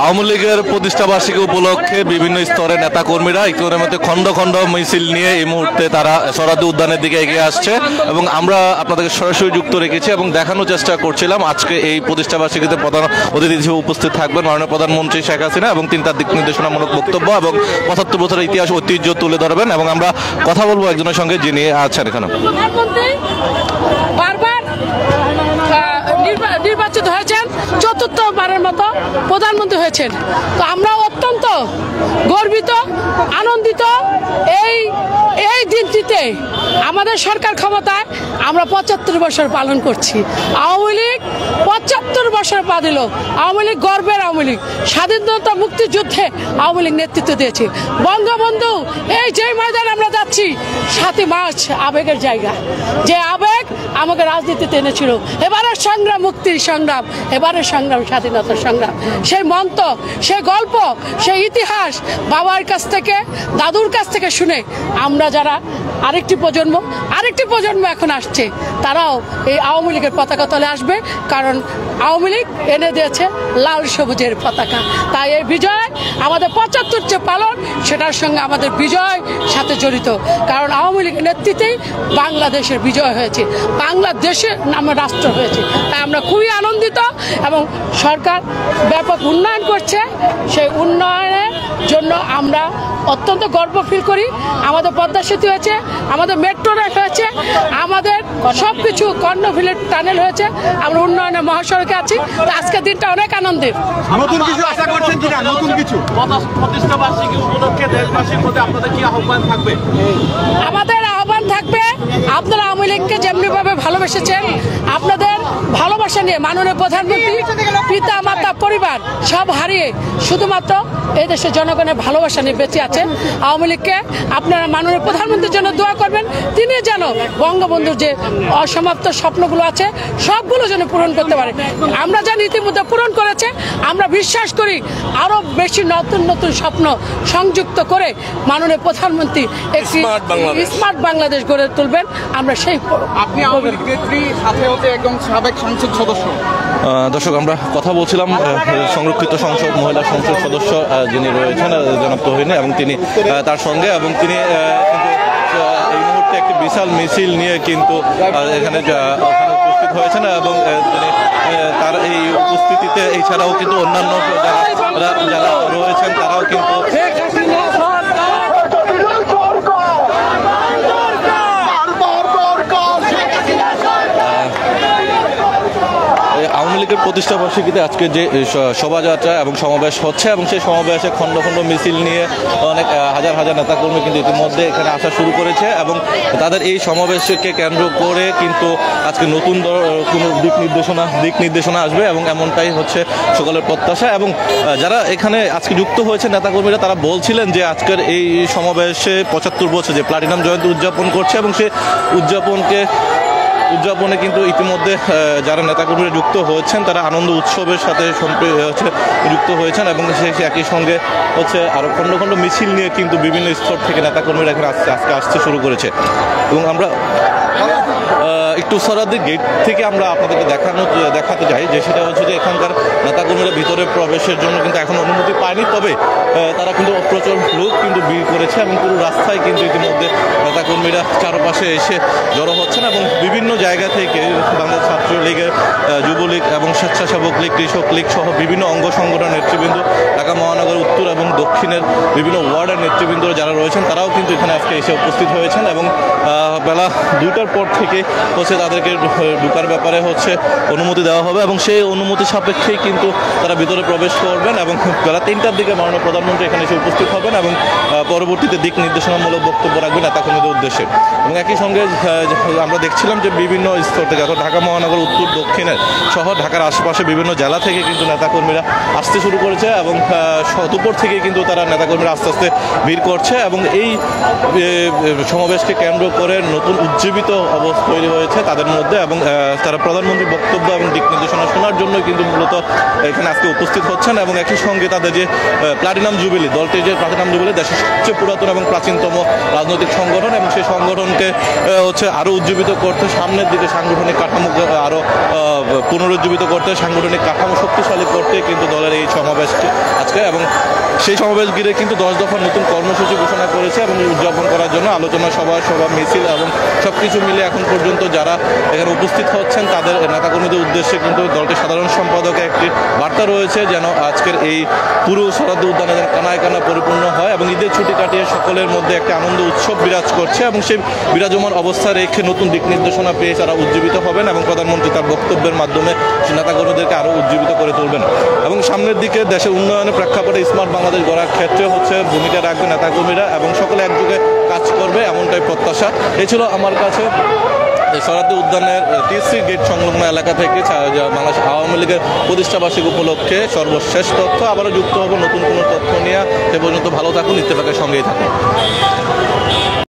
আওয়ামী লীগের প্রতিষ্ঠা বার্ষিকী উপলক্ষে বিভিন্ন স্তরের নেতা কর্মীরা ইতিমধ্যে খন্ড খন্ড মিছিল নিয়ে এই মুহূর্তে তারা সরাদি উদ্যানের দিকে এগিয়ে আসছে এবং আমরা আপনাদেরকে সরাসরি যুক্ত রেখেছি এবং দেখানোর চেষ্টা করছিলাম আজকে এই প্রতিষ্ঠা বার্ষিকীতে প্রধান অতিথি হিসেবে উপস্থিত থাকবেন মাননীয় প্রধানমন্ত্রী শেখ হাসিনা এবং তিনি তার দিক নির্দেশনামূলক বক্তব্য এবং ৭৫ বছরের ইতিহাস ঐতিহ্য তুলে ধরবেন এবং আমরা কথা বলবো একজনের সঙ্গে যিনি আছেন এখানে। নির্বাচিত হয়েছেন, চতুর্থবারের মতো প্রধানমন্ত্রী হয়েছেন। তো আমরা অত্যন্ত গর্বিত, আনন্দিত এই দিনটিতে আমাদের সরকার ক্ষমতায় আমরা ৭৫ বছর পালন করছি। আওয়ামী লীগ ৭৫ বছর পা দিল। আওয়ামী লীগ গর্বের আওয়ামী লীগ, স্বাধীনতা মুক্তিযুদ্ধে আওয়ামী লীগ নেতৃত্ব দিয়েছে। বঙ্গবন্ধু এই যে ময়দানে আমরা যাচ্ছি ৭ই মার্চ আবেগের জায়গা, যে আবেগ আমাকে রাজনীতিতে এনেছিল। এবারের সংগ্রাম মুক্তির সংগ্রাম, এবারের সংগ্রাম স্বাধীনতার সংগ্রাম, সেই মন্ত্র, সেই গল্প, সেই ইতিহাস বাবার কাছ থেকে, দাদুর কাছ থেকে শুনে আমরা যারা আরেকটি প্রজন্ম এখন আসছে, তারাও এই আওয়ামী লীগের পতাকা তলে আসবে, কারণ আওয়ামী লীগ এনে দিয়েছে লাল সবুজের পতাকা। তাই এই বিজয় আমাদের ৭৫ যে পালন, সেটার সঙ্গে আমাদের বিজয় সাথে জড়িত, কারণ আওয়ামী লীগের নেতৃত্বেই বাংলাদেশের বিজয় হয়েছে, বাংলাদেশের নামে রাষ্ট্র হয়েছে। তাই আমরা খুবই আনন্দিত এবং সরকার ব্যাপক উন্নয়ন করছে, সেই উন্নয়নের জন্য আমরা অত্যন্ত গর্ব ফিল করি। আমাদের পদ্মা সেতু হয়েছে, আমাদের মেট্রো রেল হয়েছে, আমাদের সবকিছু কর্ণফুলীর টানেল হয়েছে, আমরা উন্নয়নের মহাসড়কে আছি। তো আজকের দিনটা অনেক আনন্দের। নতুন কিছু আশা করছেন কিনা? নতুন কিছু প্রতিষ্ঠা বার্ষিকী উপলক্ষে দেশবাসীর মধ্যে আপনাদের কি আহ্বান থাকবে? আমাদের আহ্বান থাকবে, আপনারা আওয়ামী লীগকে যেমনিভাবে ভালোবেসেছেন, আপনাদের ভালোবাসা নিয়ে মাননীয় প্রধানমন্ত্রী, পিতা মাতা পরিবার সব হারিয়ে শুধুমাত্র এই দেশের জনগণের ভালোবাসা নিয়ে বেঁচে আছেন। আওয়ামী লীগকে আপনারা মাননীয় প্রধানমন্ত্রীর জন্য দোয়া করবেন, তিনি যেন বঙ্গবন্ধুর যে অসমাপ্ত স্বপ্নগুলো আছে সবগুলো যেন পূরণ করতে পারে। আমরা যেন ইতিমধ্যে পূরণ করেছে, আমরা বিশ্বাস করি আরো বেশি নতুন নতুন স্বপ্ন সংযুক্ত করে মাননীয় প্রধানমন্ত্রী একটি স্মার্ট বাংলাদেশ গড়ে তুলবেন। আমরা সেই আপনি আওয়ামী লীগ নেত্রী, সাথে হতে একজন সাবেক সংসদ সদস্য। দর্শক, আমরা কথা বলছিলাম সংরক্ষিত সংসদ মহিলা সংসদ সদস্য যিনি রয়েছেন জনাব তৌহিনা এবং তিনি তার সঙ্গে এবং তিনি কিন্তু এই মুহূর্তে একটি বিশাল মিছিল নিয়ে কিন্তু এখানে উপস্থিত হয়েছেন এবং তিনি তার এই উপস্থিতিতে এছাড়াও কিন্তু অন্যান্য যারা রয়েছেন তারাও কিন্তু আওয়ামী লীগের প্রতিষ্ঠা বার্ষিকীতে আজকে যে শোভাযাত্রা এবং সমাবেশ হচ্ছে এবং সেই সমাবেশে খন্ড খন্ড মিছিল নিয়ে অনেক হাজার হাজার নেতাকর্মী কিন্তু ইতিমধ্যে এখানে আসা শুরু করেছে এবং তাদের এই সমাবেশকে কেন্দ্র করে কিন্তু আজকে নতুন কোনো দিক নির্দেশনা আসবে এবং এমনটাই হচ্ছে সকলের প্রত্যাশা। এবং যারা এখানে আজকে যুক্ত হয়েছে নেতাকর্মীরা, তারা বলছিলেন যে আজকের এই সমাবেশে ৭৫ বছর যে প্লাটিনাম জয়ন্তী উদযাপন করছে এবং সেই উদযাপনে কিন্তু ইতিমধ্যে যারা নেতাকর্মীরা যুক্ত হয়েছেন তারা আনন্দ উৎসবের সাথে যুক্ত হয়েছেন এবং সেই একই সঙ্গে হচ্ছে আরও খন্ড খন্ড মিছিল নিয়ে কিন্তু বিভিন্ন স্তর থেকে নেতাকর্মীরা এখানে আজকে আসতে শুরু করেছে। এবং আমরা একটু সরাদি গেট থেকে আমরা আপনাদেরকে দেখাতে চাই যে সেটা হচ্ছে যে এখানকার নেতাকর্মীরা ভিতরে প্রবেশের জন্য কিন্তু এখন অনুমতি পায়নি, তবে তারা কিন্তু প্রচুর লোক কিন্তু ভিড় করেছে এবং পুরো রাস্তায় কিন্তু ইতিমধ্যে নেতাকর্মীরা চারপাশে এসে জড়ো হচ্ছেন এবং বিভিন্ন জায়গা থেকে বাংলাদেশ ছাত্রলীগের, যুবলীগ এবং স্বেচ্ছাসেবক লীগ, কৃষক লীগ সহ বিভিন্ন অঙ্গ সংগঠনের নেতৃবৃন্দ, ঢাকা মহানগর উত্তর এবং দক্ষিণের বিভিন্ন ওয়ার্ডের নেতৃবৃন্দ যারা রয়েছেন তারাও কিন্তু এখানে আজকে এসে উপস্থিত হয়েছেন এবং বেলা 2টার পর থেকে হচ্ছে তাদেরকে ঢোকার ব্যাপারে হচ্ছে অনুমতি দেওয়া হবে এবং সেই অনুমতি সাপেক্ষেই কিন্তু তারা ভিতরে প্রবেশ করবেন এবং বেলা 3টার দিকে মাননীয় প্রধানমন্ত্রী এখানে এসে উপস্থিত হবেন এবং পরবর্তীতে দিক নির্দেশনামূলক বক্তব্য রাখবেন নেতাকর্মীদের উদ্দেশ্যে। এবং একই সঙ্গে আমরা দেখছিলাম যে বিভিন্ন স্তর থেকে অর্থাৎ ঢাকা মহানগর উত্তর দক্ষিণের সহ ঢাকার আশেপাশে বিভিন্ন জেলা থেকে কিন্তু নেতাকর্মীরা আসতে শুরু করেছে এবং দুপুর থেকে কিন্তু তারা নেতাকর্মীরা আস্তে আস্তে ভিড় করছে এবং এই সমাবেশকে কেন্দ্র করে নতুন উজ্জীবিত অবস্থা তৈরি হয়েছে তাদের মধ্যে, এবং তারা প্রধানমন্ত্রীর বক্তব্য এবং দিক নির্দেশনা শোনার জন্য কিন্তু মূলত এখানে আজকে উপস্থিত হচ্ছেন। এবং একই সঙ্গে তাদের যে প্লাটিনাম জুবিলি, দলটির যে প্লাটিনাম জুবিলি দেশের সবচেয়ে পুরাতন এবং প্রাচীনতম রাজনৈতিক সংগঠন, এবং সেই সংগঠনকে আরও উজ্জীবিত করতে, সামনের দিকে সাংগঠনিক কাঠামো আরও পুনরুজ্জীবিত করতে, সাংগঠনিক কাঠামো শক্তিশালী করতে কিন্তু দলের এই সমাবেশটি আজকে। এবং সেই সমাবেশ ঘিরে কিন্তু 10 দফার নতুন কর্মসূচি ঘোষণা করেছে এবং উদযাপন করার জন্য আলোচনা সভা, মিছিল এবং সব কিছু মিলে এখন পর্যন্ত যারা এখানে উপস্থিত হচ্ছেন তাদের নেতাকর্মীদের উদ্দেশ্যে কিন্তু দলটির সাধারণ সম্পাদকের একটি বার্তা রয়েছে, যেন আজকের এই পুরো শরৎ উদ্যানে যেন কানায় কানায় পরিপূর্ণ হয় এবং ঈদের ছুটি কাটিয়ে সকলের মধ্যে একটা আনন্দ উৎসব বিরাজ করছে। এবং সেই বিরাজমান অবস্থা রেখে নতুন দিক নির্দেশনা পেয়ে তারা উজ্জীবিত হবেন এবং প্রধানমন্ত্রী তার বক্তব্যের মাধ্যমে নেতাকর্মীদেরকে আরও উজ্জীবিত করে তুলবেন। এবং সামনের দিকে দেশের উন্নয়নের প্রেক্ষাপটে স্মার্ট বাংলাদেশ গড়ার ক্ষেত্রে ভূমিকা রাখবে নেতাকর্মীরা এবং সকলে একযোগে কাজ করবে, এমনটাই প্রত্যাশা। এই ছিল আমার কাছে শরৎ উদ্যানের টি3 গেট সংলগ্ন এলাকা থেকে বাংলাদেশ আওয়ামী লীগের প্রতিষ্ঠাবার্ষিকী উপলক্ষে সর্বশেষ তথ্য। আবারও যুক্ত হব নতুন কোনো তথ্য নিয়ে। সে পর্যন্ত ভালো থাকুন, ইত্তেফাকের সঙ্গেই থাকুন।